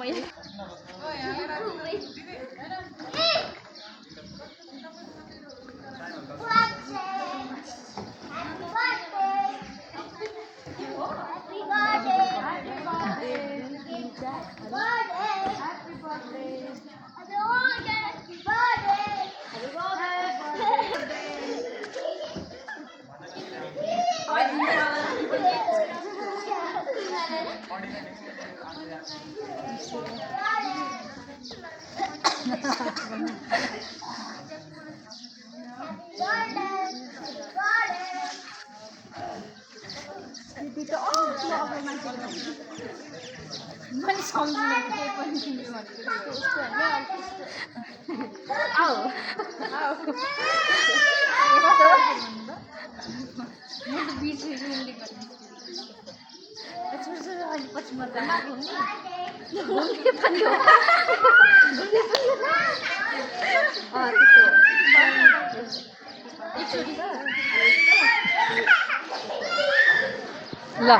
मैले ल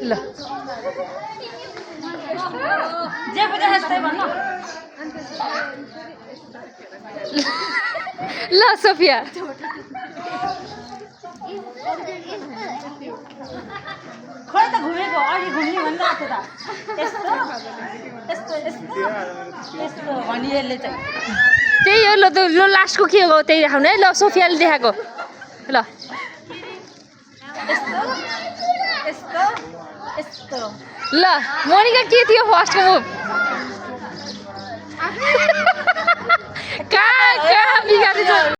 ल ल सोफिया खोइ त घुमेको अघि घुम्ने भन्दा आएको त यस्तो यस्तो यस्तो यस्तो भनिएले चाहिँ त्यही हो ल ल लास्टको के हो त्यही देखाउनु है ल सोफियाले देखाएको ल यस्तो यस्तो यस्तो ल मोनिका के थियो फर्स्टको मुभ कहाँ बिगारी